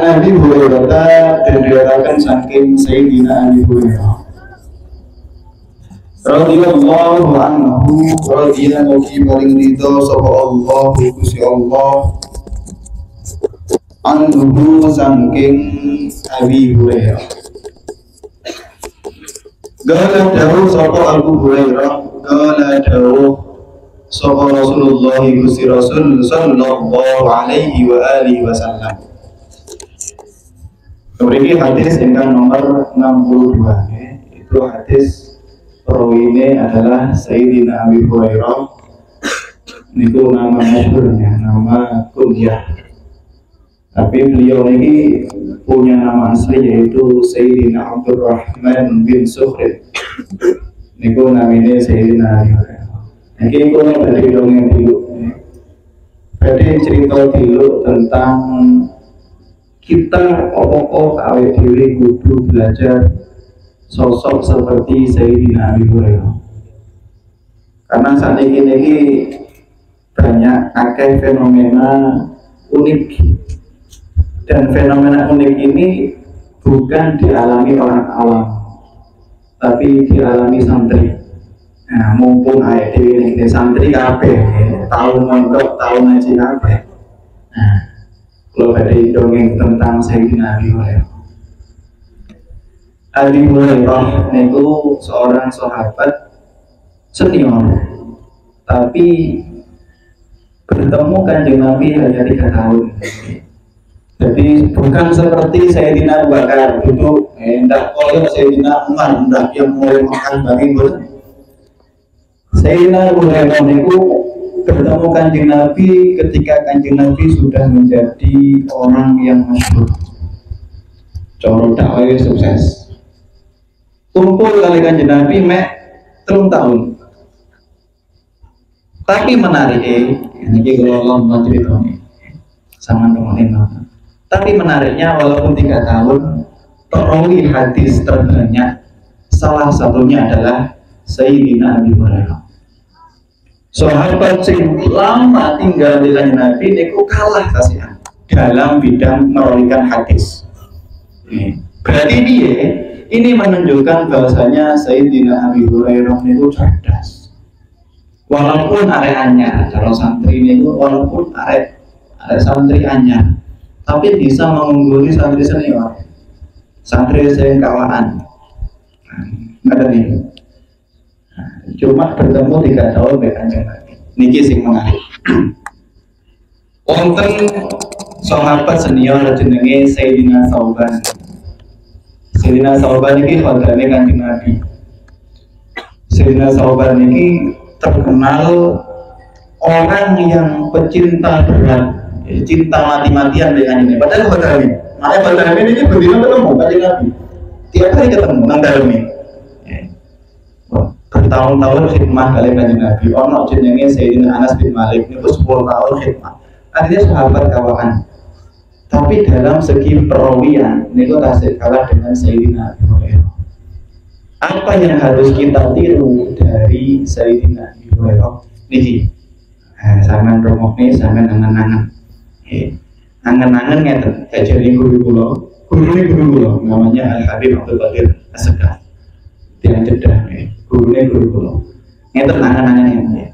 Nabi Hurairah dan diriwayatkan saking Sayyidina Abi Hurairah radhiyallahu anhu radhiyallahu mugi paring ridho sapa Allah Gusti Allah anhu saking Abi Hurairah. Gala dawuh sapa Abu Hurairah, gala dawuh sapa Rasulullah Gusti Rasul sallallahu alaihi wa alihi wasallam. Kemudian hadis ingkang nomor 62 itu hadis perawiné adalah Sayyidina Abi Hurairah. Niku nama masyhurnya, nama kunyah. Tapi beliau ini punya nama asli yaitu Sayyidina Abdurrahman bin Sukhrid. Niku namanya Sayyidina Abi Hurairah. Niki kula badhe dongeng dulu. Badhe cerita dulu tentang kita pokok awet dhewe kudu belajar sosok seperti Sayyidina Abi Hurairah. Karena saat ini banyak akeh fenomena unik, dan fenomena unik ini bukan dialami orang awam, tapi dialami santri. Nah, mumpung ayat ini santri kabeh, tahu mondok, tahu ngaji kabeh. Nah, kalau ada dongeng tentang Sayyidina Abi Hurairah. Abi Hurairah itu seorang sahabat senior, tapi bertemu Kanjeng Nabi hanya 3 tahun. Jadi bukan seperti Sayyidina Abu Bakar duduk, hendak oleh Sayyidina Umar, hendak yang mulai makan daging. Sayyidina Abu Hurairah itu bertemu Kanjeng Nabi ketika Kanjeng Nabi sudah menjadi orang yang masyhur, coro dakwah sukses. Kumpul kali Kanjeng Nabi mek 3 tahun. Tapi menarik, ini kalau Allah cerita nih, sama teman-teman. Tapi menariknya walaupun 3 tahun, perawi hadis terbanyak salah satunya adalah Sayyidina Abi Hurairah. Sahabat sing lama tinggal di Kanjeng Nabi niku kalah kasihan dalam bidang merawikan hadis. Berarti ini menunjukkan bahwasanya Sayyidina Abi Hurairah niku cerdas. Walaupun areanya kalau santri niku walaupun are santri anyar, tapi bisa mengungguli santri senior, santri sing kawan. Nggak nih. Cuma bertemu 3 tahun dengan Kanjeng Nabi. Niki sing menarik. Wonten sahabat senior jenenge Sayyidina Thauban. Sayyidina Thauban iki khodame Kanjeng Nabi. Sayyidina Thauban iki terkenal orang yang pecinta berat, cinta mati-matian dengan ini. Padahal khodame. Makanya khodame ini berdina ketemu Kanjeng Nabi. Tiap hari ketemu nang daleme. Bertahun-tahun khidmah kali Kanjeng Nabi. Ono jenenge Sayyidina Anas bin Malik niku 10 tahun khidmah. Artinya sahabat kawan. Tapi dalam segi perawian niku tasik kalah dengan Sayyidina Abi Hurairah. Apa yang harus kita tiru dari Sayyidina Abi Hurairah? Niki. Sampeyan romokne, sampeyan angen-angen. Angen-angen ngeten, kajari guru kula. Guru kula namanya Al Habib Abdul Qadir As-Segaf. Tiang cedah gurune guru kula. Ngeten angan-angan ya.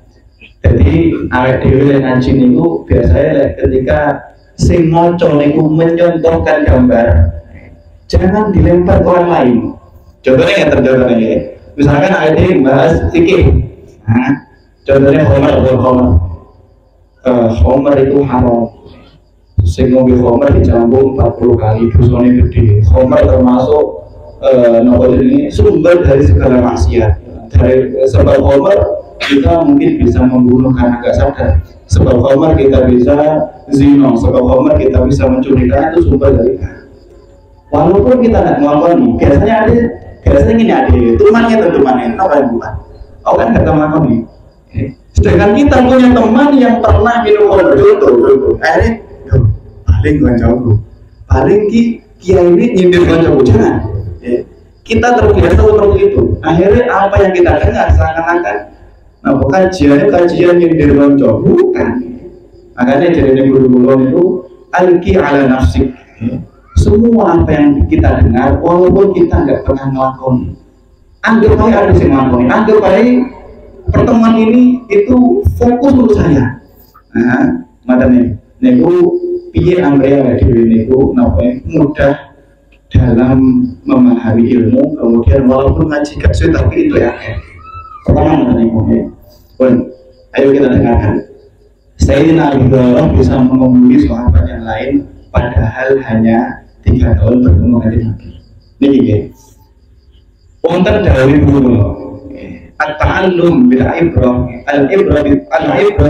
Jadi awake dhewe ngaji niku biasanya ketika sing maca niku menyontohkan gambar, jangan dilempar ke orang lain. Contohnya ngeten ya. Misalkan awake dhewe bahas fikih. Nah, contohnya Homer itu haram. Sing ngombe Homer dicambung 40 kali, dosane gede. Homer termasuk ini sumber dari segala maksiat. Dari sebab Homer kita mungkin bisa membunuh karena nggak sadar. Sebab Homer kita bisa zina. Sebab Homer kita bisa mencuri, karena itu sumber dari. Walaupun kita nggak ngelakuin, biasanya ini ada temannya, apa yang bukan? Oh kan nggak ngelakuin nih. Sedangkan kita punya teman yang pernah minum Homer dulu, akhirnya paling gak jauh, paling kiai ini nyindir gak jauh, jangan. Kita terbiasa untuk itu. Akhirnya apa yang kita dengar seakan-akan kajian nyindir gak jauh, bukan. Makanya jadi guru-guru itu alki ala nafsik. semua apa yang kita dengar, walaupun kita nggak pernah ngelakoni, anggap aja ada yang ngelakoni, anggap aja pertemuan ini itu fokus untuk saya. Nah, matanya, niku piye Andrea dewi niku namanya mudah dalam memahami ilmu, kemudian walaupun ngaji gak sulit tapi itu ya. Pertama matanya niku, ayo kita dengarkan. Sayyidina Abu Hurairah bisa mengungguli sahabat yang lain, padahal hanya 3 tahun bertemu dengan Nabi. Ini gini. Wonten dari dulu. At-ta'allum bil ibrah, al-ibrah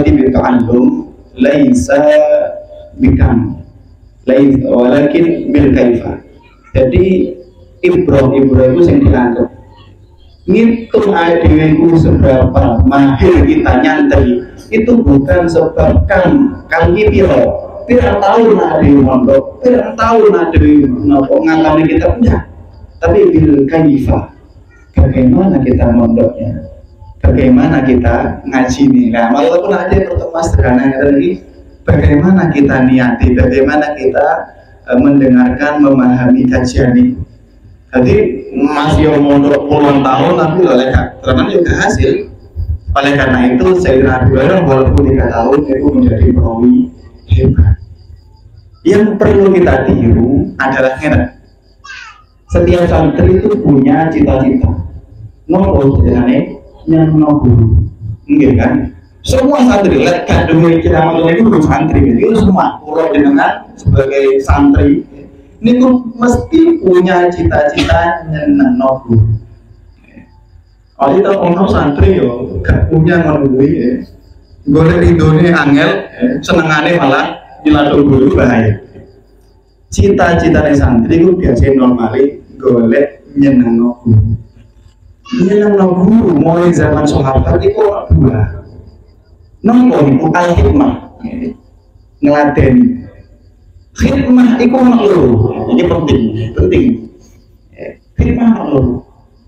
bil ta'allum laisa bikam. Walakin bil kaifa. Jadi ibrah itu yang dianggap. Ngitung adeweku seberapa mahir kita nyantri itu bukan sebab kami pirang tahun ada mondok, pirang tahun ada nopo ngangkani kita punya, tapi bil kaifa, bagaimana kita mondoknya, bagaimana kita ngaji nih. Nah, walaupun ada pertemuan sederhana tadi, bagaimana kita niati, bagaimana kita mendengarkan, memahami kajian ini. Jadi masih mondok puluhan tahun tapi karena juga hasil. Oleh karena itu Sayyidina Abu Hurairah walaupun 3 tahun itu menjadi perawi hebat. Yang perlu kita tiru adalah hebat. Setiap santri itu punya cita-cita. Nopo jenenge nyenengno guru. Nggih kan? Semua santri lek kadung kita mau itu santri itu semua kula jenengan sebagai santri niku mesti punya cita-cita nyenengno guru. Kalau kita ono santri yo gak punya ngono kuwi ya. Golek ridone angel, senengane malah nyelatu guru bahaya. Cita-citane santri ku biasane normale golek nyenengno guru. Nyenengno guru mulai zaman sahabat iku dua. Nomor iku al-hikmah. Ngladeni. Hikmah iku ono loro. Iki penting. Hikmah ono loro.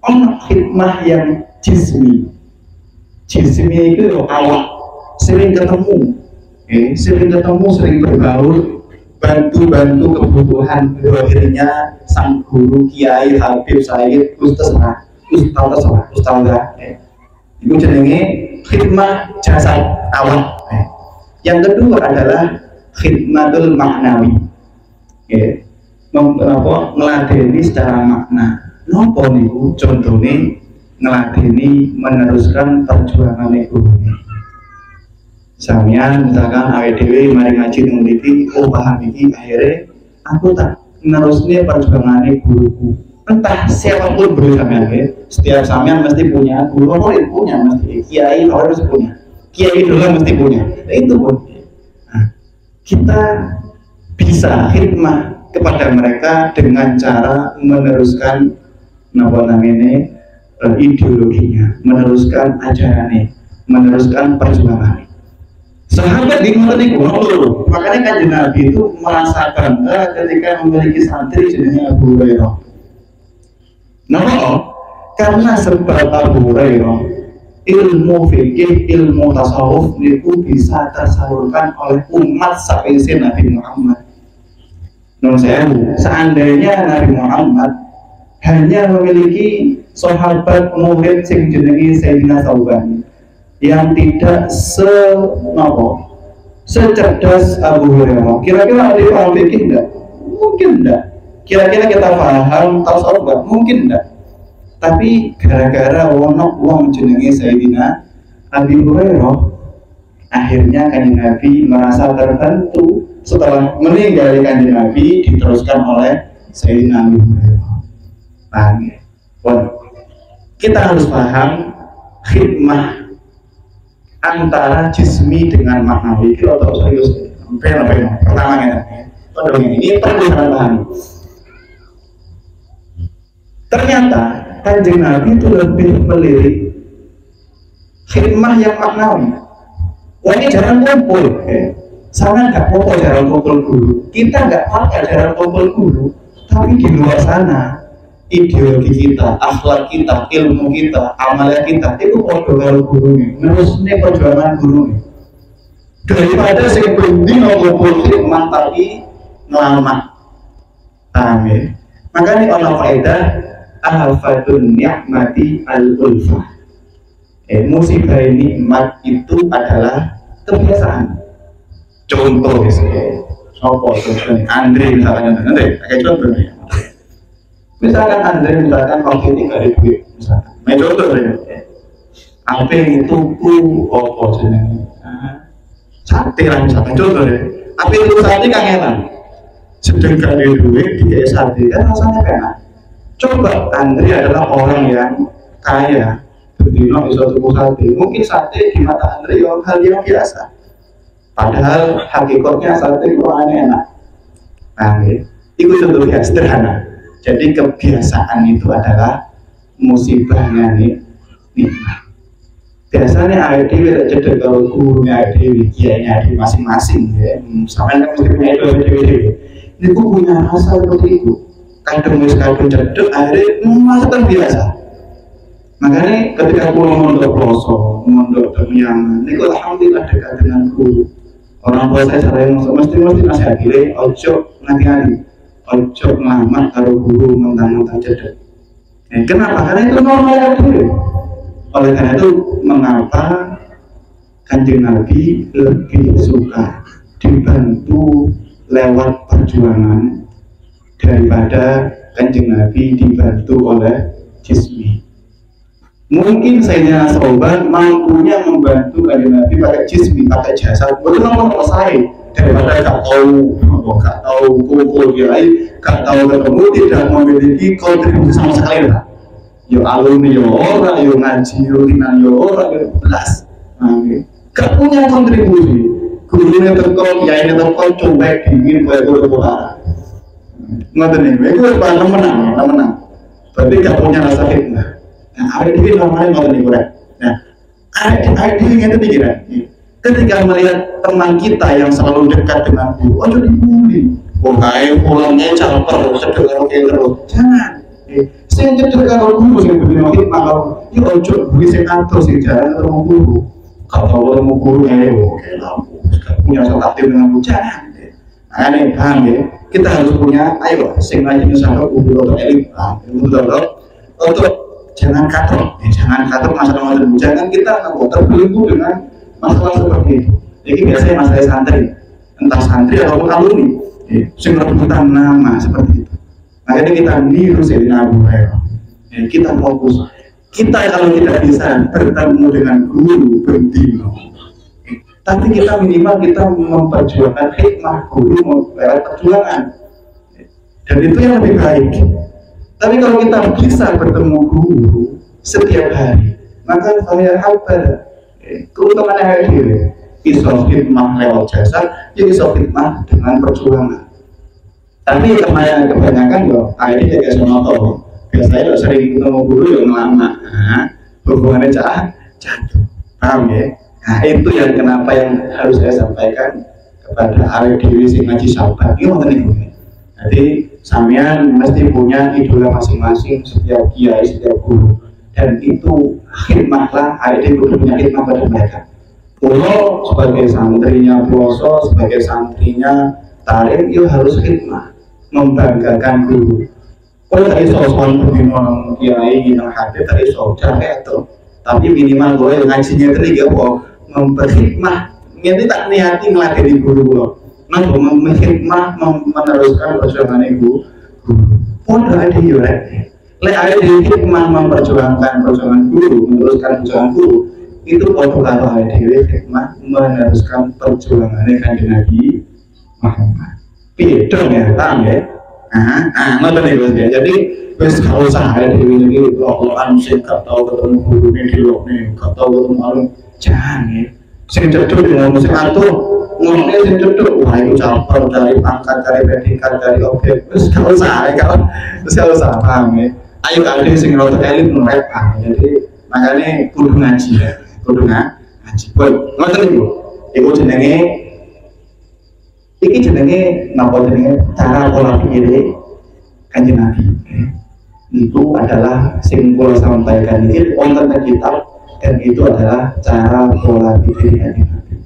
Ono hikmah yang jismi itu awak sering ketemu, sering bergaul, bantu kebutuhan akhirnya sang guru, kiai, habib, sayyid, ustazah, itu jenenge hikmah jasad awak. Yang kedua adalah hikmatul maknawi, ngeladeni secara makna. Nopo niku contohnya ngeladeni meneruskan perjuangan guru. Samian misalkan AWDW mari ngaji nungguti, oh paham ini akhirnya aku tak menerusnya perjuangan guruku. Entah siapapun guru samian, setiap samian mesti punya guru, murid punya mesti, kiai harus punya, kiai dulu mesti punya. Nah, itu pun kita bisa khidmah kepada mereka dengan cara meneruskan ideologinya, meneruskan ajarannya, meneruskan perjuangannya. Sahabat di Madinah, makanya Kanjeng Nabi itu merasa bangga ketika memiliki santri jenisnya Abu Hurairah. Karena sebab Abu Hurairah ilmu fikih, ilmu tasawuf itu bisa tersalurkan oleh umat sampai Nabi Muhammad. Seandainya Nabi Muhammad hanya memiliki sahabat murid sing jenenge Sayyidina Thauban yang tidak secerdas Abu Hurairah, kira-kira ada paham fikih enggak? Mungkin enggak. Kira-kira kita paham tasawuf enggak? Mungkin enggak. Tapi gara-gara wong jenenge Sayyidina Abu Hurairah, akhirnya Kanjeng Nabi merasa terbantu. Setelah meninggal Kanjeng Nabi diteruskan oleh Sayyidina Abu Hurairah. Paham ya? Kita harus paham khidmah antara jismi dengan maknawi. Kita tahu serius. Pertama ini perlu kita pahami. Ternyata Kanjeng Nabi itu lebih melirik khidmah yang maknawi. Wah, ini jarang kumpul. Sana nggak apa-apa jarang kumpul guru. Kita nggak apa-apa jarang kumpul guru. Tapi di luar sana ideologi kita, akhlak kita, ilmu kita, amalan kita itu podo karo guru nih, nerusnya perjuangan guru nih. Daripada sing bendi ngumpul khidmah tapi ngelamat. Nah, paham ya? Makanya ono kaidah afatun ni'mati al-ulfah. Musibah nikmat itu adalah kebiasaan. Contoh misalnya, Andre misalkan, kayak contoh nih. Misalkan Andre misalkan waktu ini nggak ada duit, misalkan. Contoh ya. Apa yang tuku apa jenenge? Sate lah misalkan contoh ya. Apa itu sate kangenan? Sedang gak ada duit di sate kan rasanya enak. Coba Andre adalah orang yang kaya, berdino bisa tuku sate. Mungkin sate di mata Andre hal yang biasa. Padahal hakikatnya sate itu enak. Nah, itu contohnya sederhana. Jadi kebiasaan itu adalah musibahnya nikmat. Biasanya ada tidak cedek kalau gurunya ada kiainya ada masing-masing ya. Sampai kan mesti punya itu ada. Ini punya rasa seperti itu. Kadang cedek akhirnya masa terbiasa. Makanya ketika pulang mondok pelosok, mondok termiangan, ini alhamdulillah dekat dengan guru. Orang tua saya sering mesti nasihat kiri, ojo nanti ojo ngelamat kalau guru mentang-mentang cedek. Kenapa? Karena itu normal ya dulu. Oleh karena itu mengapa Kanjeng Nabi lebih suka dibantu lewat perjuangan daripada Kanjeng Nabi dibantu oleh jismi. Mungkin Sayyidina Sauban mampunya membantu Kanjeng Nabi pakai jismi, pakai jasa, betul nggak selesai daripada gak tahu kumpul kiai, gak tahu ketemu, tidak memiliki kontribusi sama sekali lah. Yo alumni yo ora, yo ngaji yo tinan yo ora, yo belas. Gak punya kontribusi. Gurunya terkol, kiainya terkol, coba dingin kayak bola. Ngoten niku, itu menang. Berarti gak punya rasa hikmah. Nah, ada di namanya ngoten niku rek. Nah, ada di ngene pikiran. Ketika melihat teman kita yang selalu dekat dengan guru, ojo dibully. Wong kae pulangnya caper, sedek karo terus. Jangan. Sing cedek karo guru sing bedino hikmah karo yo ojo bully sing atur sing jalan karo guru. Kalau ketemu guru oke lampu. Punya kontaktif dengan guru jangan. Makanya paham ya. Kita harus punya, ayo sing ngaji misalnya guru atau elit, untuk jangan katrok, masalah jangan kita terbelenggu dengan masalah seperti itu. Jadi biasanya masalah santri, entah santri ataupun alumni, sing rebutan nama seperti itu. Makanya kita niru Sayyidina Abu Hurairah. Kita fokus. Kita kalau tidak bisa bertemu dengan guru berdino, tapi kita minimal kita memperjuangkan hikmah guru lewat perjuangan, dan itu yang lebih baik. Tapi kalau kita bisa bertemu guru setiap hari, maka saya habar keutamaan yang hadir. Isof hikmah lewat jasa, jadi isof hikmah dengan perjuangan. Tapi kebanyakan loh, akhirnya kayak sonoto. Biasanya lo sering ketemu guru yang lama, hubungannya jatuh, paham ya? Nah itu yang kenapa yang harus saya sampaikan kepada awake dhewe sing ngaji sahabat. Ini ngoten niku. Jadi sampean mesti punya idola masing-masing, setiap kiai, setiap guru, dan itu khidmatlah, awake dhewe punya khidmat pada mereka. Pulau sebagai santrinya Puloso, sebagai santrinya Tarim, itu harus khidmat, membanggakan guru. Kalau tadi soal berdino kiai yang hadir tadi soal capek tuh, tapi minimal gue ngajinya tadi gak mau memperhikmah, ini tak niati ngelatih guru gue, nah memperhikmah meneruskan perjuangan ibu. Udah ada ya, ada di hikmah memperjuangkan perjuangan guru, meneruskan perjuangan guru, itu kalau ada di hikmah meneruskan perjuangannya Kanjeng Nabi Muhammad. Beda ya, paham ya? Ngoten niku ya. Jadi wis gak usah ada di iki lokokan sing gak tau ketemu gurune di lokne, gak tau ketemu alun. Jangan ya. Sing cedhek ngomong sing atur, ngomongnya sing cedhek, wah itu caper dari pangkat, dari predikat, dari objek. Wis gak usah ya, wis gak usah paham ya. Ayo kali sing rada elit melek. Jadi makanya kudu ngaji ya. Kudu ngaji. Ngoten niku. Iku jenenge napa jenenge cara pola pikir Kanjeng Nabi. Itu adalah sing kula sampaikan iki wonten kitab, dan itu adalah cara pola pikir Kanjeng Nabi.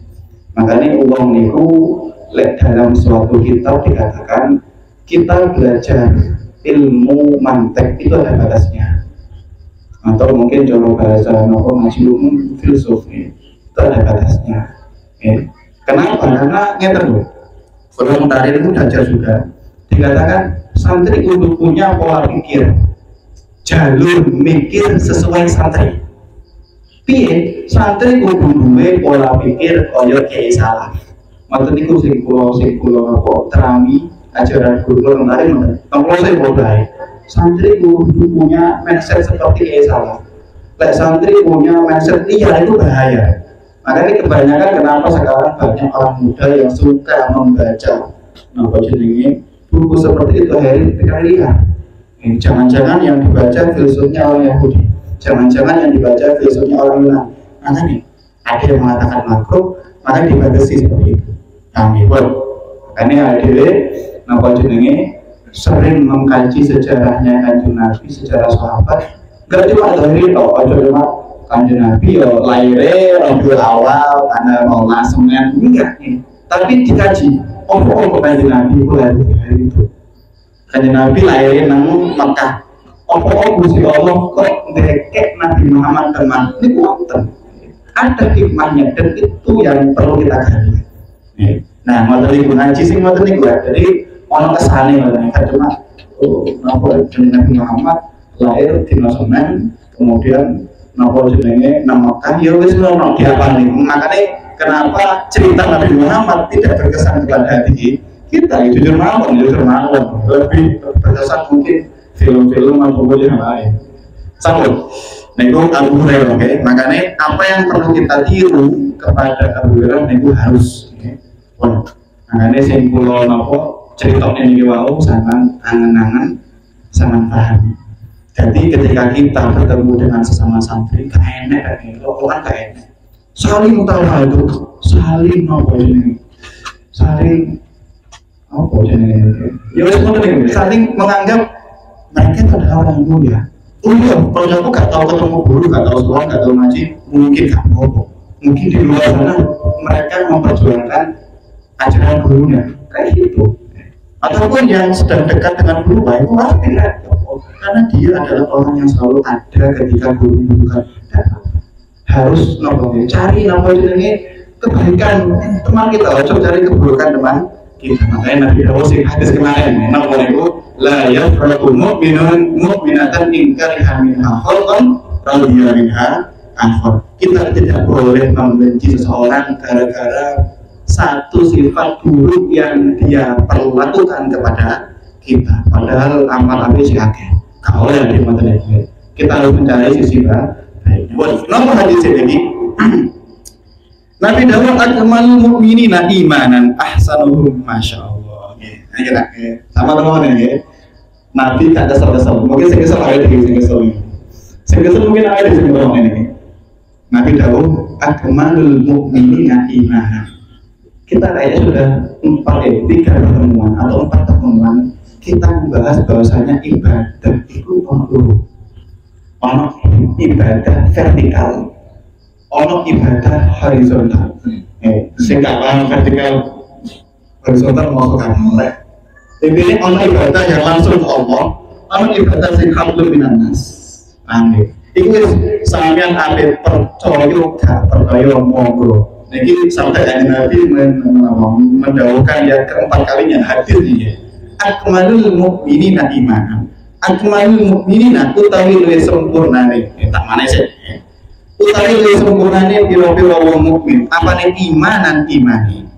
Makanya uang niku lek dalam suatu kitab dikatakan kita belajar ilmu mantek itu ada batasnya, atau mungkin kalau bahasa nopo ngaji umum filosofi itu ada batasnya. Kenapa? Karena ngeter voluntaris itu belajar juga dikatakan santri untuk punya pola pikir, jalur mikir sesuai santri. Piye santri kudu duwe pola pikir kaya kiai salah. Maksud niku sing kula apa terangi ajaran guru kemarin kalau saya mulai santri kudu punya mindset seperti kiai salah. Lek santri punya mindset iya itu bahaya. Makanya kebanyakan kenapa sekarang banyak orang muda yang suka membaca buku seperti itu hari lihat. Jangan-jangan yang dibaca filsufnya orang Yahudi, jangan-jangan yang dibaca filsufnya orang Yunani. Makanya ada yang mengatakan makro, makanya dibatasi seperti itu. Kami makanya ada sering mengkaji sejarahnya Kanjeng Nabi, sejarah sahabat. Gak cuma dari itu, cuma Kanjeng Nabi ya lahirnya Rabiul Awal tanggal 12 Senin enggak nih, tapi dikaji apa Kanjeng Nabi itu lahir hari itu. Kanjeng Nabi lahirnya nang Mekah. Apa Gusti Allah kok ndekek Nabi Muhammad teman ini wonten. Ada hikmahnya dan itu yang perlu kita gali. Nah, ngoten niku ngaji sing ngoten niku ya. Jadi ono kesane ngoten niku cuma napa Nabi Muhammad lahir di Senin kemudian napa jenenge nang Mekah ya wis ono diapani. Makanya kenapa cerita Nabi Muhammad tidak berkesan kepada hati kita, jujur mawon lebih berkesan mungkin film-film atau yang lain. Sambut. Nah itu Abu Hurairah, oke. Makanya apa yang perlu kita tiru kepada Abu Hurairah itu harus, oke. Makanya simpul napa ceritanya ini wau sangat angen-angen, sangat paham. Jadi ketika kita bertemu dengan sesama santri, gak enak, kan gak enak. Saling tawadhu, saling apa ini, saling apa ini, ya wes penting, saling menganggap mereka adalah orang mulia. Oh iya, kalau aku gak tahu ketemu guru, gak tahu sekolah, gak tahu ngaji, mungkin gak apa-apa. Mungkin di luar sana mereka memperjuangkan ajaran gurunya, kayak gitu. Ataupun yang sedang dekat dengan guru, itu harus tidak. Karena dia adalah orang yang selalu ada ketika guru membutuhkan. Harus cari kebaikan teman kita, coba cari keburukan teman kita. Makanya Nabi Dawud sing hadis kemarin, namanya itu la yafraqu mu'minun mu'minatan in kariha minha khalqan radiya minha akhar. Kita tidak boleh membenci seseorang gara-gara satu sifat buruk yang dia perlakukan kepada kita, padahal amal abis akeh. Kalau yang dimana kita harus mencari sisi baiknya. Nomor hadis ini, Nabi Dawud akmalul mu'minina imanan ahsanuhum, masya Allah. Sama teman-teman ya. Nabi tak ada kesel-kesel. Mungkin saya kesel ada di sini kesel. Saya kesel mungkin ada di sini ini. Nabi Dawud akmalul mu'minina imanan. Kita kayaknya sudah 3 pertemuan atau 4 pertemuan kita membahas bahwasanya ibadah itu ono ibadah vertikal, ono ibadah horizontal. Sehingga paham vertikal horizontal mau kamu ini ono ibadah yang langsung ke Allah, ono ibadah sing hablum minan nas. Amin. Iku sampeyan ape percaya gak percaya monggo. Jadi sampai Nabi mendahulukan yang keempat kalinya hadis ini. Akmalul mu'minina imanan. Akmalul mu'minina utawi luwih sempurna nih. Tak mana sih? Utawi luwih sempurna nih pira-pira wong mukmin. Apane imanan imani.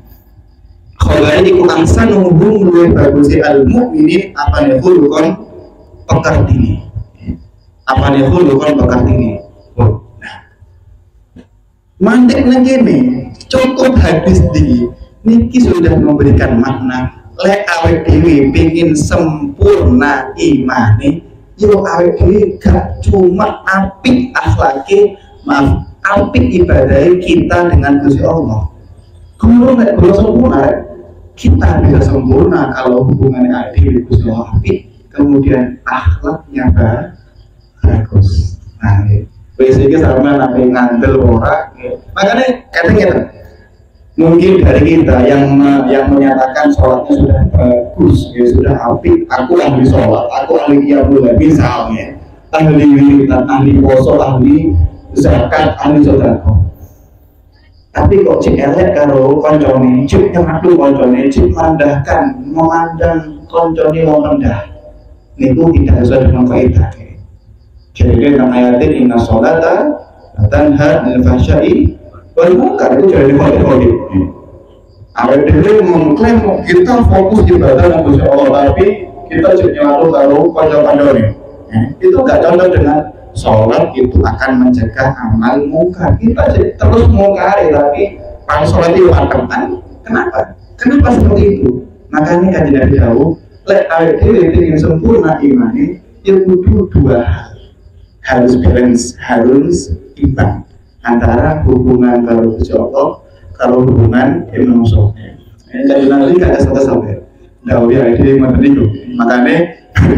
Kholai iku angsanuhum luwih bagus al mu'minin apane khuluqan pekartini. Apane khuluqan pekartini. Mantek negene cukup hadis niki sudah memberikan makna lek awake dhewe pengin sempurna imane yo awake dhewe gak cuma apik akhlake apik ibadah kita dengan Gusti Allah. Kalau nek belum sempurna kita bisa sempurna kalau hubungannya ada di Gusti Allah apik kemudian akhlaknya bagus. Nah, biasanya sama nabi ngandel orang, makanya katanya Mungkin dari kita yang menyatakan sholatnya sudah bagus, ya sudah apik, aku ahli sholat, aku ahli qiyamul lail misalnya, ahli wiridan, ahli poso, ahli zakat, ahli sedekah. Tapi kok cek elek karo koncone, cek nyematu koncone, cek memandang koncone wong rendah. Niku tidak sesuai dengan kaidah. Jadi dalam ayatin inna sholata tanha 'anil fahsya'i wal munkar, itu jadi kode-kode. Awal dulu mengklaim kita fokus ibadah dengan Gusti Allah, tapi kita jadi lalu kalau kode-kode itu gak cocok dengan sholat. Itu akan mencegah amal munkar. Kita jadi terus mungkari, tapi pas sholat itu teman. Kenapa seperti itu? Makanya kajian Nabi jauh lek awal dulu yang sempurna imani yang butuh dua hal, harus balance, harus imbang antara hubungan kalau Gusti Allah, kalau hubungan manusia. Jadi nanti ada sampai jauh ya ini macam itu. Makanya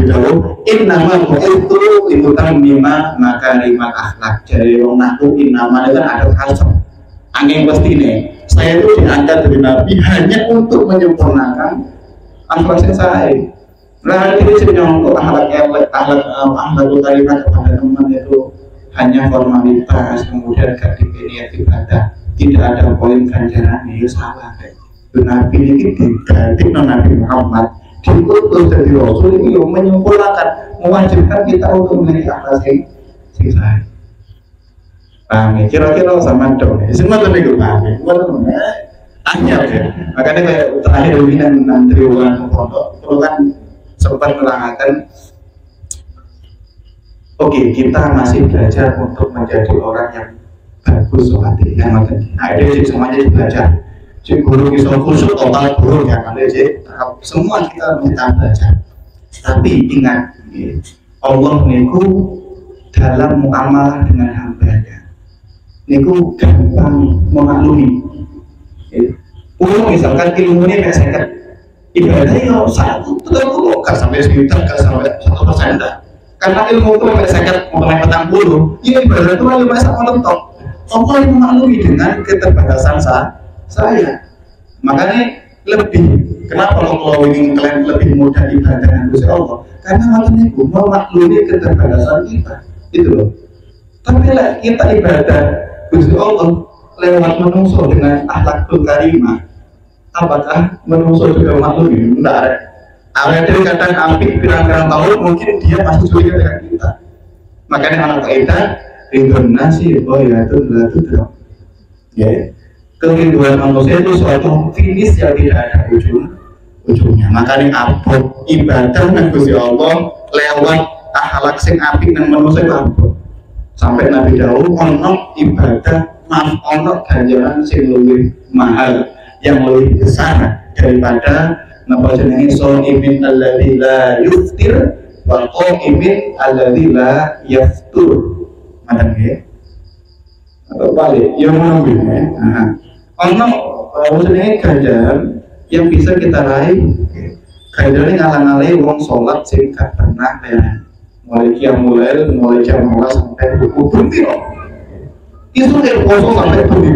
jauh innama itu limutan lima makarimat akhlak. Jadi orang aku innama itu ada khasam. Angin pasti nih. Saya itu diangkat dari Nabi hanya untuk menyempurnakan akhlak saya. Nah, ini sebenarnya untuk akhlak kalimat kepada teman itu hanya formalitas, kemudian gak dipilih ibadah, tidak ada poin ganjaran. Ya salah deh. Nabi ini diganti Nabi Muhammad diutus dari Rasul ini menyempurnakan, mewajibkan kita untuk memiliki akhlak sing saya. Paham ya? Kira-kira sama dong. Semua tuh nego paham ya? Hanya ya. Makanya kayak terakhir ini nanti orang pondok itu kan sempat menerangkan, oke, kita masih belajar untuk menjadi orang yang bagus sholatnya, yang macam ini. Nah, itu semuanya belajar. Si guru bisa khusus total guru yang ada sih. Semua kita belajar. Tapi ingat, Allah niku dalam muamalah dengan hambanya, niku gampang memaklumi. Misalkan ilmunya kayak saya, ibadahnya yo 1 gak sampai sejuta, gak sampai 1%. Karena ilmu itu sampai sekat, sampai 40, ya ibadah itu lalu masa menentok. Allah yang memaklumi dengan keterbatasan saya. Makanya lebih, kenapa Allah ingin kalian lebih mudah ibadah dengan Gusti Allah? Karena makanya itu memaklumi keterbatasan kita, itu loh. Tapi lah kita ibadah Gusti Allah lewat menungso dengan akhlakul karimah, apakah menungso juga maklumi? Tidak ada. Awalnya dari kadang ampik pirang-pirang tahun mungkin dia masih curiga dengan kita. Makanya anak kaidah ridhon nasi ya itu dong. Ya, kerinduan manusia itu suatu finish yang tidak ada ujungnya. Makanya abot ibadah dengan Gusti Allah lewat akhlak sing apik dan manusia itu abot. Sampai Nabi Daud ono ibadah ono ganjaran sing lebih mahal, yang lebih besar daripada napa jenenge shaimin alladzi la yuftir wa qaimin alladzi la yaftur. Macam nggih. Atau balik yang menunggu ya. Ono jenenge ganjaran yang bisa kita raih. Ganjaran ngalang-alangi wong salat sing gak pernah ya. Mulai qiyamul lail, mulai jam 12 sampai pukul 7. Itu dari poso sampai 7.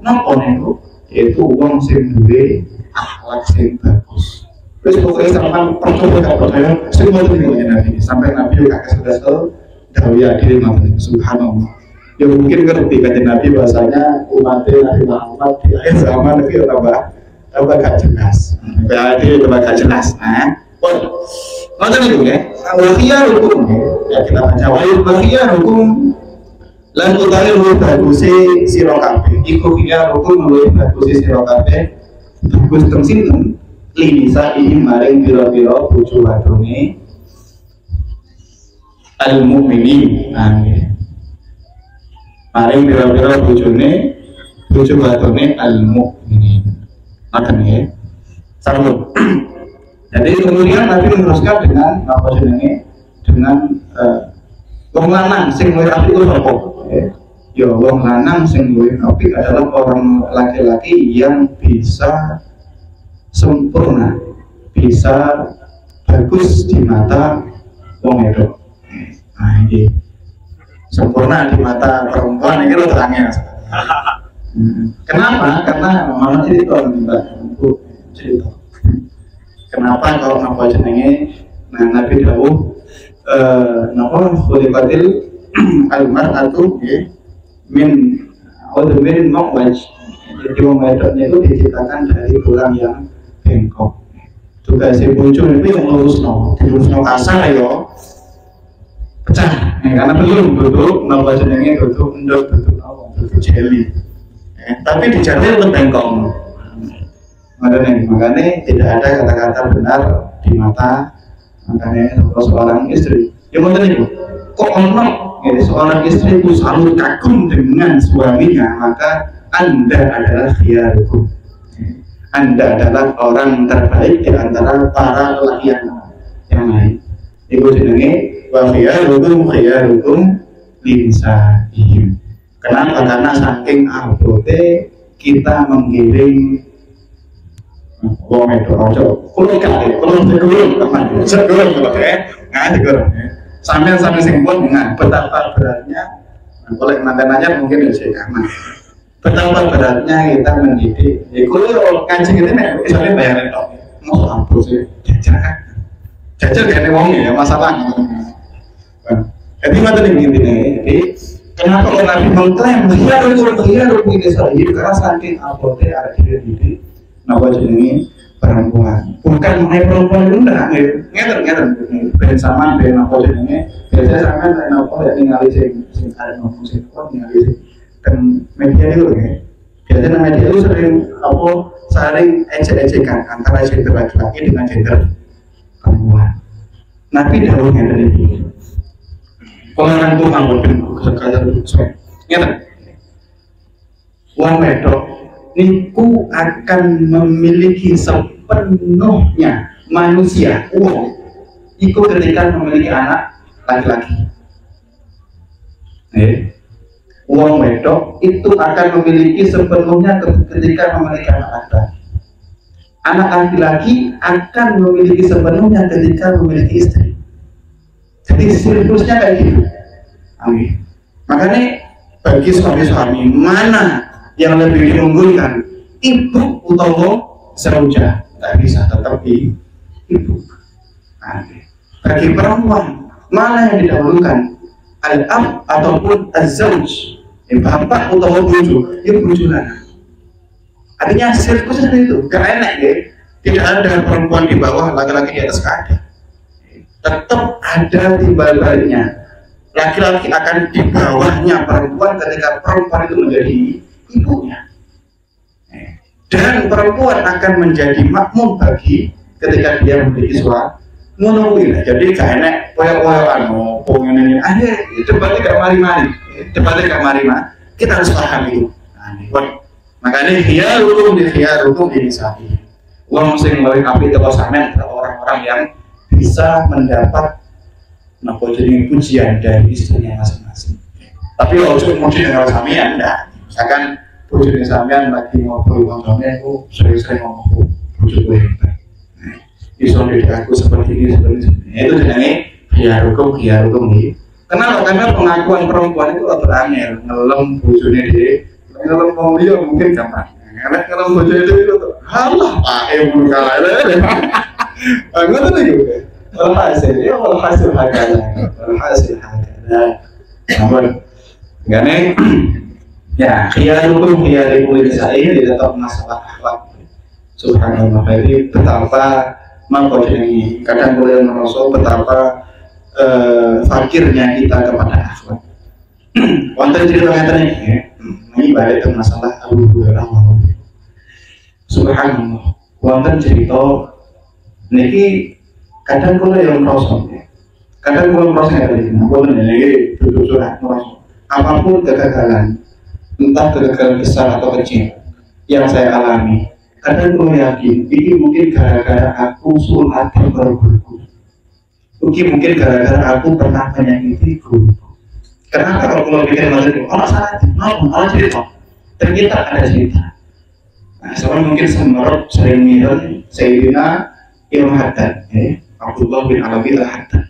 Napa niku? Yaitu wong sing duwe akhlak sing bagus. Terus pokoknya sampai percaya gak percaya semua itu dimulai Nabi. Sampai Nabi juga kesel dawuh diri Nabi subhanallah. Ya mungkin ngerti kan Nabi bahasanya umat Nabi Muhammad di akhir zaman itu tambah gak jelas. Berarti tambah gak jelas. Macam itu ya. Wahyar hukum ya kita baca wahyar hukum lan utawi luwih baguse sira kabeh iku khiyar hukum luwih baguse sira kabeh bagus teng sinten linisa iki maring pira-pira bojo wadone al mukminin maring pira-pira bojo wadone al mukminin akan ya satu. Jadi kemudian Nabi meneruskan dengan apa jenenge dengan wong lanang sing luwih apik itu sapa? Ya wong lanang sing luwih apik adalah orang laki-laki yang bisa sempurna, bisa bagus di mata wong wedok. Nah ini sempurna di mata perempuan ini lo terangnya. Kenapa? Karena mana cerita Mbak Bu cerita. Kenapa kalau napa jenenge Nabi dawuh napa khuliqatil almar'atu min min mawaj. Jadi wong wedoknya itu diciptakan dari tulang yang bengkok. Juga si bojo itu yang lurusno kasar ya pecah. Karena belum bentuk napa jenenge bentuk endok bentuk jelly. Tapi di jari itu bengkok. Makanya tidak ada kata-kata benar di mata makanya seorang istri. Yang penting itu kok ono seorang istri itu selalu kagum dengan suaminya, maka Anda adalah khiyarukum. Anda adalah orang terbaik di antara para lelaki yang lain. Ibu jenenge wa khiyarukum linsa'ihim. Kenapa? Karena saking abote kita menggiring wong itu ojo kulo kali kulo teman segera nggak segera sampai sing pun betapa beratnya boleh mantananya mungkin bisa aman betapa beratnya kita mendidik kulo kancing itu nih misalnya bayaran dong mau ampun sih jajal gak ada wongnya ya masalahnya jadi macam ini jadi kenapa Nabi mengklaim khiyarukum linisa'ihim karena saking abote ada dididik napa jenenge perempuan bukan mengenai perempuan itu enggak ngeten ben sampean ben napa jenenge biasa sampean nek napa ya ningali sing arep ngomong sing kok ningali sing dan media itu ya biasanya media itu sering ejek-ejekan antara gender laki-laki dengan gender perempuan. Nabi dawuh ngeten iki pengarang tuh manggon sekaya ngeten wong wedok niku akan memiliki sepenuhnya manusia itu ketika memiliki anak laki-laki. Wong wedok itu akan memiliki sepenuhnya ketika memiliki anak laki-laki. Anak laki-laki akan memiliki sepenuhnya ketika memiliki istri. Jadi siklusnya kayak gitu. Amin. Makanya bagi suami-suami mana yang lebih diunggulkan, ibu utawa zaujah, tak bisa tetap ibu. Bagi perempuan mana yang didahulukan, al-ab ataupun az-zauj, bapak utawa bojo, ya bojo lanang. Artinya sirkusnya itu gak enak ya, tidak ada perempuan di bawah, laki-laki di atas, gak ada. Tetap ada timbal baliknya. Laki-laki akan di bawahnya perempuan ketika perempuan itu menjadi ibunya, dan perempuan akan menjadi makmum bagi ketika dia memiliki suami menunggu. Jadi gak enak koyok-koyokan pengen aja debatnya gak mari-mari kita harus paham itu. Makanya khiyarukum linisa'ihim. Wong sing luwih apik teko sampean orang-orang yang bisa mendapat napa jenenge pujian dari istrinya masing-masing. Tapi kalau cuma dengan sampean enggak. Misalkan bojone sampean lagi ngobrol dengan sampean itu sering-sering ngomong bojo gue hebat. Iso didik aku seperti ini. Itu jenenge khiyarukum iki. Kenapa? Karena pengakuan perempuan itu rada angel, ngelem bojone dhewe. Ngelem wong liya mungkin gampang. Ngelem bojone itu halah pae mun kalah. Ngoten iki. Walhasil hakana. Namun gane ya khiyarukum linisa'ihim tetap masalah akhlak. Subhanallah. Jadi betapa mangko ini kadang boleh merasa betapa fakirnya kita kepada akhlak. Wonten cerita ngeten iki ini balik ke masalah Abu Hurairah. Subhanallah. Wonten cerita niki kadang kula yang merasa ngeten iki. Boleh niki jujur merasa apapun kegagalan, entah kegagalan besar atau kecil yang saya alami, kadang gue yakin ini mungkin gara-gara aku sulit berguru, mungkin gara-gara aku pernah menyakiti guru. Kenapa kalau gue pikir macam itu? Kalau salah cerita, ternyata ada cerita. Nah, soalnya mungkin semerap sering mirip Sayyidina Ibn Haddad, Abdullah bin Alawi al-Haddad.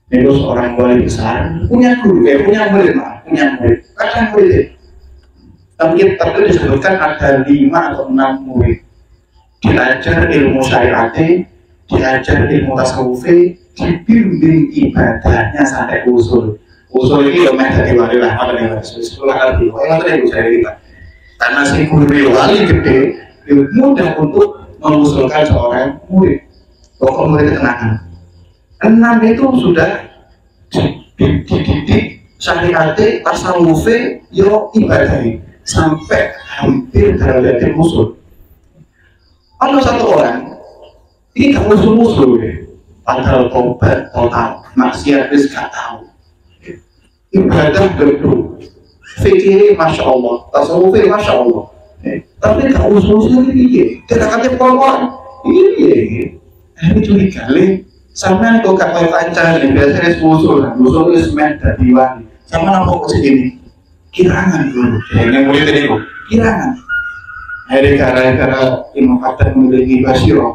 Itu seorang wali besar, punya guru, punya murid. Kadang murid Tapi disebutkan ada 5 atau 6 murid. Diajar ilmu syariat, diajar ilmu tasawuf, dibimbing ibadahnya sampai usul. Usul ini yang dari wali lah, apa yang sekolah arti. Yang tadi bisa kita. Karena si guru wali gede, mudah untuk mengusulkan seorang murid. Pokok murid kenangan. 6 itu sudah dididik syariat, tasawuf, yo ibadah sampai hampir derajat usul. Ada satu orang ini gak usul-usul ya, padahal tobat total, maksiat wis gak tahu, ibadah gedung, fikir masya Allah, tasawuf masya Allah, tapi gak usul-usul ini, tidak kata pokok ini, ini curiga le, sama kok gak kau pacar, biasanya usul itu semen dari wali, sama nampak ke sini, kirangan dulu, yang mulai tadi kirangan. Hari gara-gara ilmu kata memiliki basirah,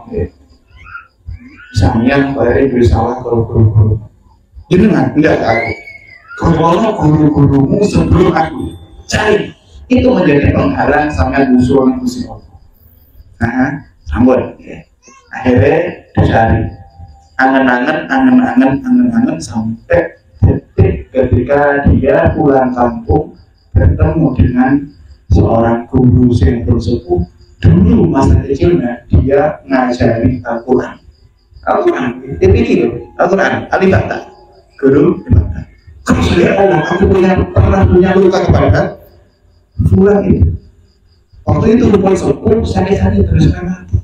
misalnya bayar bersalah guru-guru. Jangan tidak aku. Kalau guru-gurumu sebelum aku cari, itu menjadi penghalang sampai usul Allah. Nah, sambut. Akhirnya dicari. Angan-angan sampai detik ketika dia pulang kampung bertemu dengan seorang guru yang bersepuh. Dulu masa kecilnya dia ngajari Al-Quran. Dia pikir Al-Quran, alifata, guru alifata. Kalau saya Allah, aku pernah punya luka kepada fulan itu. Waktu itu lupa sepuh, sakit-sakit terus mati.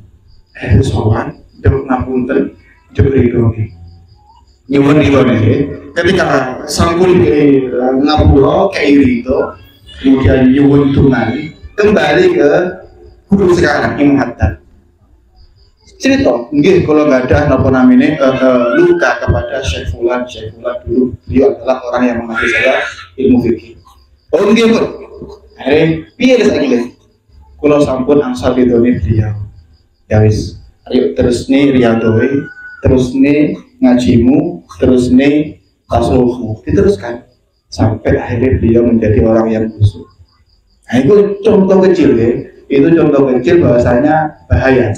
Soal, jauh ngapunten, jauh ridhoki. Nyuwun ridhoki. Ketika sangkul ngapura keiri itu, kemudian nyuwun tunani, kembali ke guru sekarang yang Haddad. Cerita, nggih kalau nggak ada napa namanya luka kepada Syekh Fulan dulu, beliau adalah orang yang mengajar saya ilmu fikih. Oh nggih Pak. Akhirnya piye saiki? Kula sampun angsal ridhone beliau. Ya wis, ayo terus nih riyadhoi, terus nih ngajimu, terus nih tasawufmu, diteruskan sampai akhirnya beliau menjadi orang yang khusyuk. Nah itu contoh kecil ya, itu contoh kecil bahwasanya bahaya.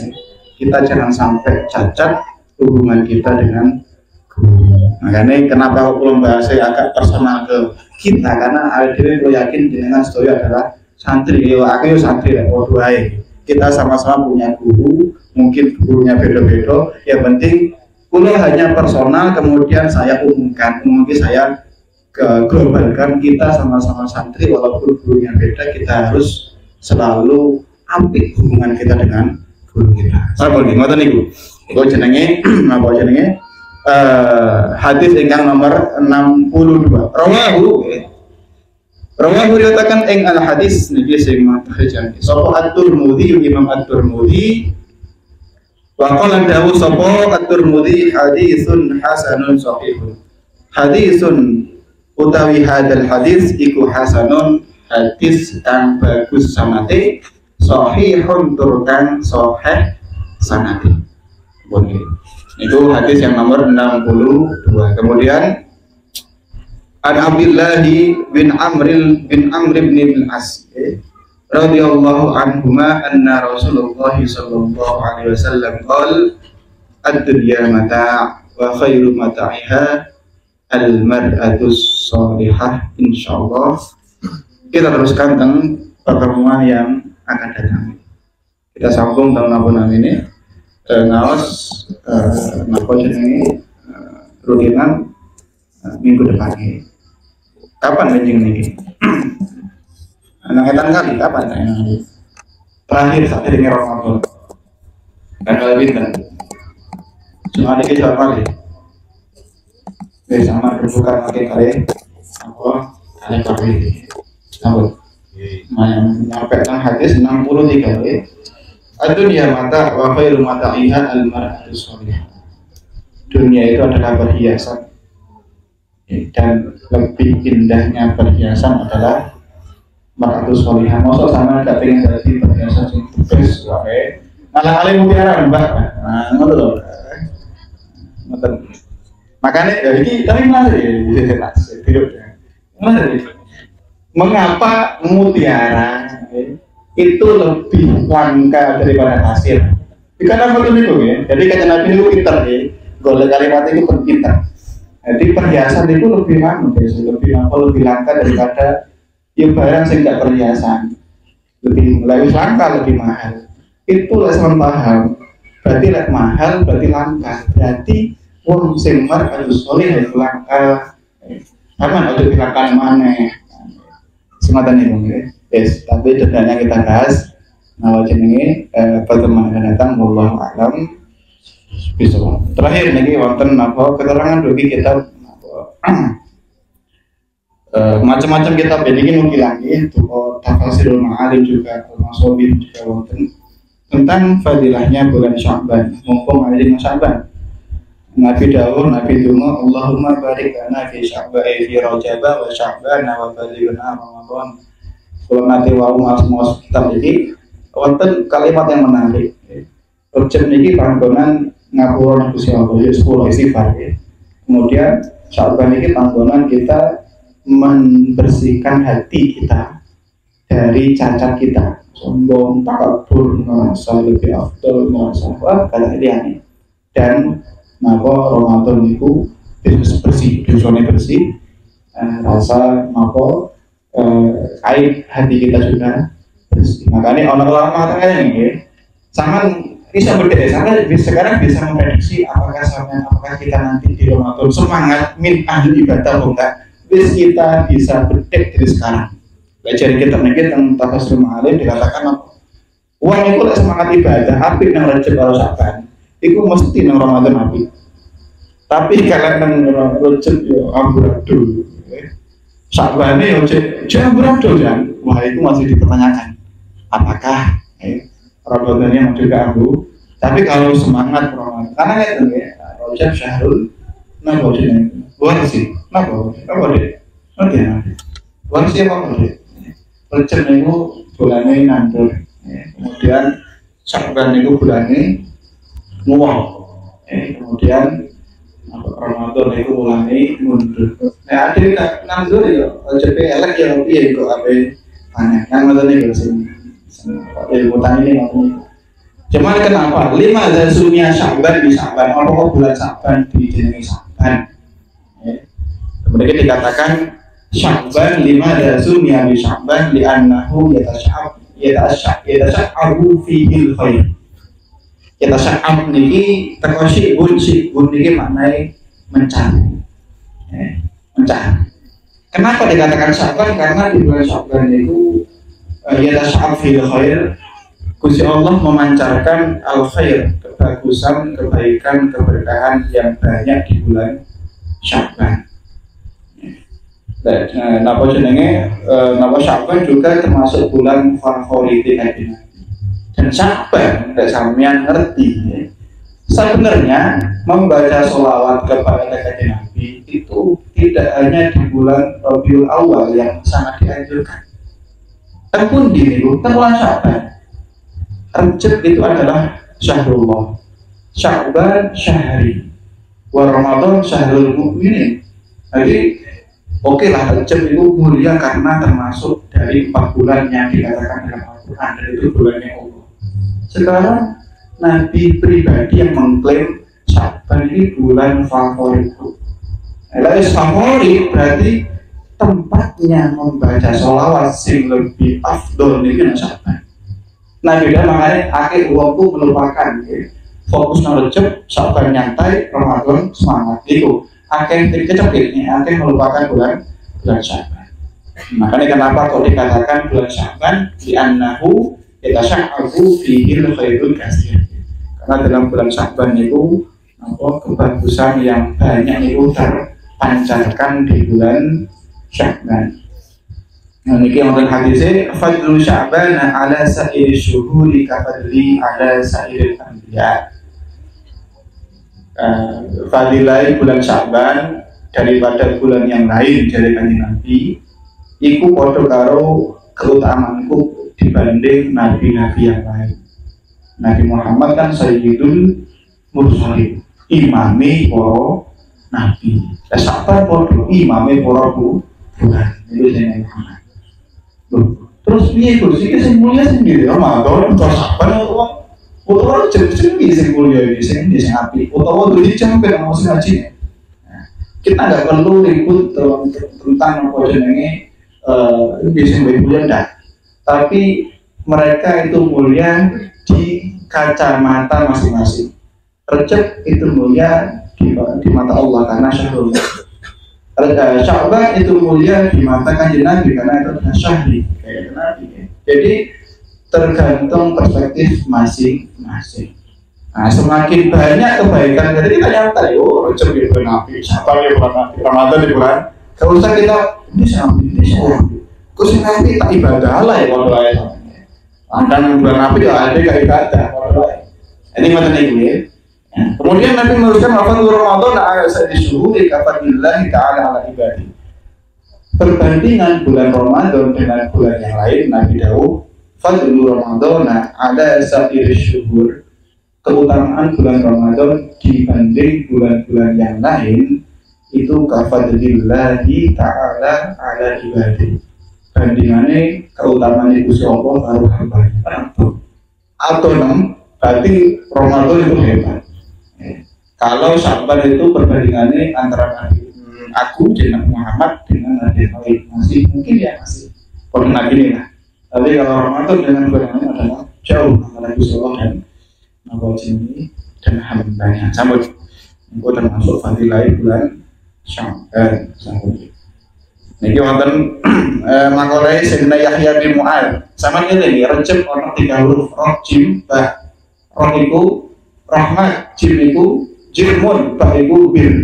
Kita jangan sampai cacat hubungan kita dengan guru. Makanya kenapa aku membahas agak personal ke kita, karena akhirnya aku yakin dengan story adalah santri. Aku santri ya, kita sama-sama punya guru, mungkin gurunya beda-beda. Yang penting kuliah hanya personal, kemudian saya umumkan, mungkin saya globalkan, kita sama-sama santri walaupun gurunya beda, kita harus selalu apik hubungan kita dengan guru kita. Apa nih? Ngoten niku. Iku jenenge napa jenenge? Hadis ingkang nomor 62. Rawahu riwayataken ing al hadis niki sing mutahajan. Sapa at-Tirmidzi, Imam at-Tirmidzi wa qala dawu sapa at-Tirmidzi hadisun hasanun sahihun. Hadisun utawi hadal hadis iku hasanun, hadis kang bagus sanate, sahihun tur kang sahih sanate. Boleh. Itu hadis yang nomor 62. Kemudian An Abdullah bin Amr bin al-As radhiyallahu anhuma anna Rasulullah sallallahu alaihi wasallam qala ad-dunya mata' wa khairu mata'iha al-mar'atus shalihah. Insyaallah kita teruskan tentang pertemuan yang akan datang. Kita sambung tentang apa namanya ngaos napa jenenge rutinan minggu depannya. Kapan anjing ini? Anak etan kali kapan ini? Terakhir saat ini Ramadan. Tanggal pinten? Cuma dikit kali. Sama berbuka makin kali. Apa? Kali kali. Sambut. Nyampe tang hadis 63 kali. Dunia mata wa khairu mata'iha al-mar'atu shalihah. Dunia itu adalah perhiasan, dan lebih indahnya perhiasan adalah mar'atu shalihah. Masa sama gak pengen jadi perhiasan sing bes wae. Malah kali mutiara Mbak. Nah, ngono lho. Ngoten. Makanya ini tapi menarik. Mengapa mutiara itu lebih langka daripada pasir. Karena apa itu ya? Jadi kata Nabi itu pinter ya. Golek kalimat itu pun pinter. Jadi perhiasan itu lebih lebih langka daripada ya barang sing gak perhiasan. Lebih langka, lebih mahal. Itu lah sama paham. Berarti lek mahal, berarti langka. Berarti wong sing mar harus soleh itu langka. Karena ada langka mana? Sematan ini, yes. Tapi dendanya kita bahas. Nah, jenenge pertemuan akan datang. Wallahu a'lam bishawab. Terakhir niki wonten napa keterangan bagi kita macam-macam kitab ini mungkin lagi itu Tafsirul Ma'alim juga Al-Masobin juga wonten tentang fadilahnya bulan Sya'ban. Mumpung ada di Sya'ban, Nabi dawuh, Nabi donga, Allahumma barik lana fi Sya'ban fi Rajab wa Sya'ban wa balighna Ramadan. Kalau nanti wau mas kitab ini wonten kalimat yang menarik. Rajab niki panggonan ngapura Gusti Allah, 10 istighfar. Kemudian Sya'ban ini panggonan kita membersihkan hati kita dari cacat kita, sombong, takabur, merasa lebih afdal, merasa kata ini. Dan maka Ramadan itu bersih, dosanya bersih, rasa maka aib hati kita juga bersih. Makanya orang lama tanya ini, sangat bisa berdaya. Sekarang bisa memprediksi apakah kita nanti di Ramadan semangat min ahli ibadah atau enggak. Bis kita bisa berdek dari sekarang. Belajar kita tentang Tafsirul Ma'alim dikatakan apa? Uang itu semangat ibadah, api yang Rajab kalau Sya'ban, itu mesti nang Ramadan api. Tapi kalau nang Rajab ya amburadul, Sya'ban ya jangan amburadul kan? Wah itu masih dipertanyakan. Apakah Ramadannya juga ambu? Tapi kalau semangat Ramadan, karena itu ya Rajab syahrul nabawi. Warsi, apa deh? Oke, warsi apa deh? Rajab itu bulannya nandur, kemudian Sya'ban itu bulannya muwal, kemudian Ramadan itu bulannya mundur. Nah, ada kita nandur ya, Rajab elek ya, iya kok apa aneh? Yang Ramadan itu sih, ilmu tani ini ngomong. Cuman kenapa? 5 dan sunnah Sya'ban di Sya'ban, apa bulan Sya'ban di jenenge Sya'ban? Kemudian dikatakan Sya'ban 5 dasun yang di Sya'ban li'annahu yatasha'abu fihil khair. Yatasha'ab niki teko syibun niki maknanya mencari. Mencari. Kenapa dikatakan Sya'ban? Karena di bulan Sya'ban itu yatasha'ab fihil khair. Gusti Allah memancarkan al-khair, kebagusan, kebaikan, keberkahan yang banyak di bulan Sya'ban. Napa jenenge napa Sya'ban juga termasuk bulan favorit Nabi. Dan Sya'ban tidak sampean ngerti sebenarnya membaca sholawat kepada Nabi itu tidak hanya di bulan Rabiul Awal yang sangat dianjurkan. Tempun di bulan Sya'ban. Rajab itu adalah syahrullah, Sya'ban syahri, wa Ramadan syahrul mu'minin. Jadi oke lah, Rajab itu mulia karena termasuk dari 4 bulan yang dikatakan dalam Al-Quran, dan itu bulannya Allah. Sekarang Nabi pribadi yang mengklaim Sya'ban ini bulan favorit. Lalu favorit berarti tempatnya membaca sholawat sing lebih afdol ini Sya'ban. Nah beda makanya akhir uangku melupakan fokus nang Rajab, Sya'ban nyantai, Ramadan semangat itu. Akhir kecepit ini, akhir melupakan bulan Sya'ban. Makanya kenapa kok dikatakan bulan Sya'ban li'annahu yatasha'abu fihil khairul katsir. Karena dalam bulan Sya'ban itu kebagusan yang banyak itu terpancarkan di bulan Sya'ban. Nah, ini yang hadisnya fadlu Sya'ban ala sa'ir syuhuri kafadli ala sa'ir anbiya. Fadilai bulan Sya'ban daripada bulan yang lain dari kanjeng Nabi iku padha karo keutamaanku dibanding nabi-nabi yang lain. Nabi Muhammad kan sayyidul mursalin, imami para nabi. Sya'ban padha imami para bulan. Itu jenenge Muhammad. Terus piye Gus? Iki sing mulia sing ndi? Ramadan utawa Syaban utawa jeneng sing mulia iki sing apik utawa duwe jampe nang sing haji. Kita nggak perlu ribut tentang apa jenenge sing mulia ndak. Tapi mereka itu mulia di kacamata masing-masing. Rejab itu mulia di mata Allah karena syahrul. Sya'ban itu mulia di mata Kanjeng Nabi karena itu adalah syahri kayak Nabi. Jadi tergantung perspektif masing-masing. Nah, semakin banyak kebaikan dari kita nyantai, oh Rejab di bulan Nabi, Sya'ban di bulan Nabi, Ramadan di bulan. Kalau usah kita ini sama. Khusus Nabi tak ibadah lah ya kalau ayat. Anda bulan Nabi ya ada kayak ibadah. Ini macam ini ya. Kemudian Nabi meneruskan Ramadan ayat disuruhi kafadillahi ta'ala ala ibadi. Perbandingan bulan Ramadan dengan bulan yang lain, Nabi dawuh fadlu Ramadan ada sa'ir syuhur. Keutamaan bulan Ramadan dibanding bulan-bulan yang lain itu kafadillahi ta'ala ala ibadi. Bandingannya keutamaan itu Allah baru hambanya atau berarti Ramadan itu hebat. Kalau Sya'ban itu perbandingannya antara Nabi aku dengan Muhammad dengan Nabi lain masih mungkin ya masih pernah gini lah. Tapi kalau Ramadan dengan perbandingannya adalah jauh antara Nabi Allah dan Nabi dan hambanya. Sambut itu termasuk fadilah bulan Sya'ban. Sambut. Niki wonten makolai Sayyidina Yahya bin Mu'adz. Sama ini Rejab ana 3 huruf roh jim ba. Roh iku rahmat, jim iku jirmun, ba iku bir.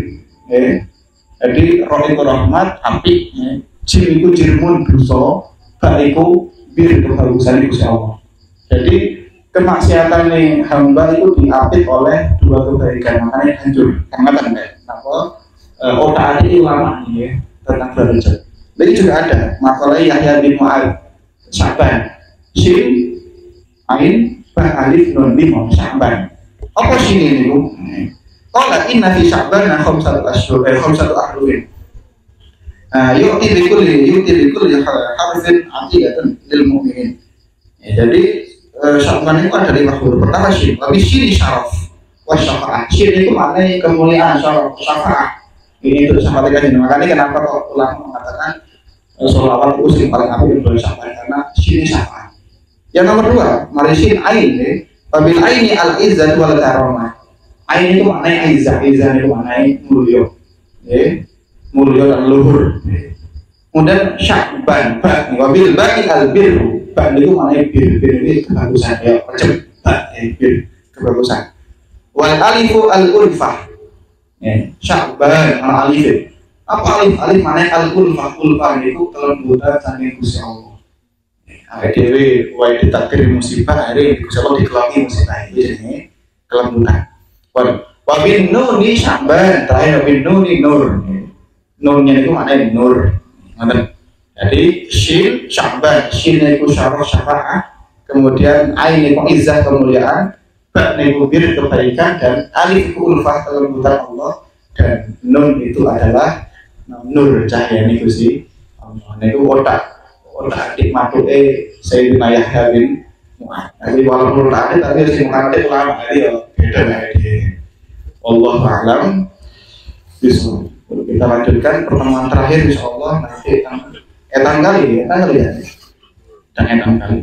Jadi roh iku rahmat, apik, jim iku jirmun dosa, ba iku bir kebagusan Gusti Allah. Jadi kemaksiatan nih hamba itu diapit oleh 2 kebaikan, makanya hancur. Karena napa otak ini ulama ya tentang Rejab. Jadi juga ada makalah Yahya bin Mu'adz Sya'ban Shin Ain Ba Alif Nun Mim Sya'ban. Apa shin ini bu? Qala inna fi Sya'ban khamsatu ashhur khamsatu ahrurin. Yu'ti bi kulli harfin aqidatan lil mu'minin. Jadi Sya'ban itu ada 5 huruf. Pertama shin, tapi shin syaraf wa syafa'ah. Shin itu maknanya kemuliaan, syaraf, syafa'ah. Ini itu sama dengan makanya kenapa kok ulama mengatakan sholawat itu sering paling apik untuk Sya'ban karena sini syafaat. Yang nomor 2, marisin ain ya. Wabil aini al izzatu wal karamah. Ain itu maknanya izzah, izzah itu maknanya mulia. Ya, mulia dan luhur. Kemudian Sya'ban, ba, wabil ba'i al birru. Ba itu maknanya bir ini kebagusan ya, cepat ya, bir kebagusan. Wal alifu al ulfah. Sya'ban al alif. Apa alif? Alif maknanya al-ulfah. Ulfah itu kelembutan saking Gusti Allah. Dewe wae ditakdir musibah hari Gusti Allah dikelangi musibah itu jenenge kelembutan. Wa bin nuni Sya'ban, terakhir bin nuni nur. Nunnya itu maknanya nur. Ngoten. Jadi shin Sya'ban, shin itu syaraf syafa'ah, kemudian ain itu izzah kemuliaan, ba itu bir kebaikan dan alif itu ulfah kelembutan Allah dan nun itu adalah nur cahaya ini Gusti Allah. Itu otak adik matuke Sayyidina Yahya bin Mu'adz. Jadi walaupun otak adik tapi harus mengatakan ulama ya beda ya. Wallahu a'lam bishawab. Kita lanjutkan pertemuan terakhir insyaallah nanti etan kali ya. Dan etan kali.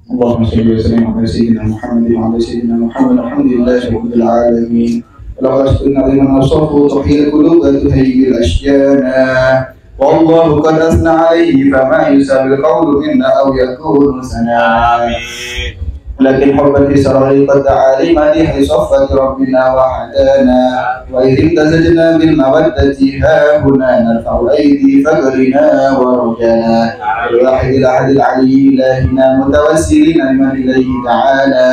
Allahumma shalli wa sallim ala sayyidina Muhammad wa ala sayyidina Muhammad alhamdulillahirabbil alamin. ولقد قلنا لمن أصابه تحيل القلوب تهيج الأشياء والله قد أثنى عليه فما يسال القول منا أو يكون سنا لكن حبا في سرره قد دعا لمديح صفة ربنا وحدانا وإذ امتزجنا بالمودة ها هنا نرفع الأيدي فقرنا ورجانا الواحد الأحد العلي إلهنا متوسلين لمن إليه تعالى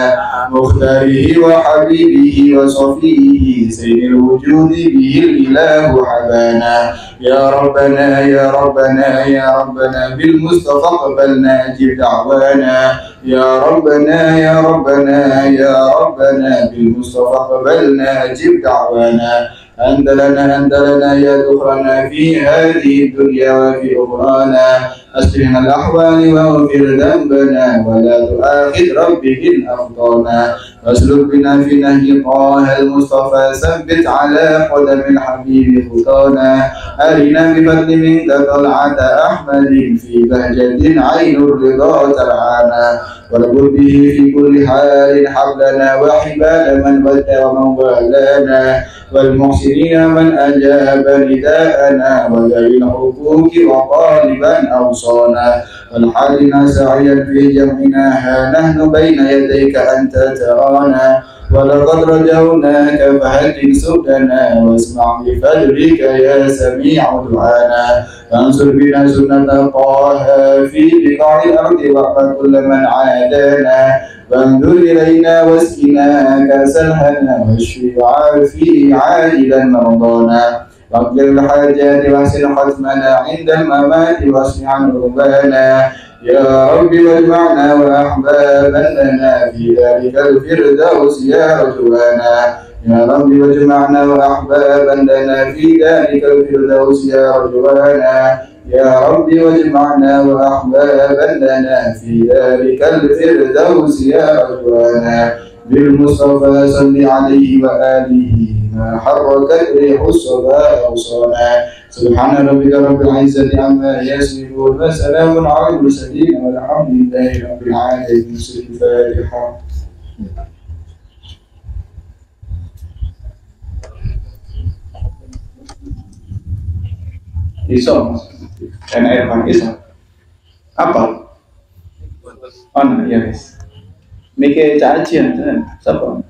مختاره وحبيبه وصفيه سيد الوجود به الإله حبانا يا ربنا يا ربنا يا ربنا بالمصطفى قبلنا أجب دعوانا يا ربنا يا ربنا يا ربنا بالمصطفى قبلنا أجب دعوانا أنت لنا يا ذخرنا في هذه الدنيا وفي أخرانا. أصلحنا الأحوال واغفر ذنبنا ولا تؤاخذ ربه إن أخطأنا. واسلك بنا في نهج طه المصطفى ثبت على قدم الحبيب خطانا. أرنا بفضل منك طلعة أحمد في بهجة عين الرضا ترعانا. واربط به في كل حال حبلنا وحبال من ودى ومن والانا. والمحسنين من أجاب نداءنا وذوي الحقوق وطالبا أوصانا. والحالنا سعيا في جمعنا ها نحن بين يديك أنت ترانا. ولقد رجوناك فهدٍ سبلنا واسمع بفضلك يا سميع دعانا. فانصر بنا سنة طه في بقاع الأرض واحفظ كل من عادانا. وانظر إلينا واسقنا كأس الهنا واشفي وعافي عاجلا مرضانا. واقض الحاجات واحسن ختمنا عند الممات واشف عن ربانا. يا رب واجمعنا وأحبابا لنا في ذلك الفردوس يا رجوانا. يا رب واجمعنا وأحبابا لنا في ذلك الفردوس يا رجوانا. يا رب واجمعنا وأحبابا لنا في ذلك الفردوس يا رجوانا. بالمصطفى صل عليه وآله ما حركت ريح الصبا أوصانا. سبحان ربك رب العزة عما يصفون وسلام على المرسلين والحمد لله رب العالمين. الفاتحة. Iso, dan air pan iso. Apa? Oh, ya guys. Mikir cacian, siapa?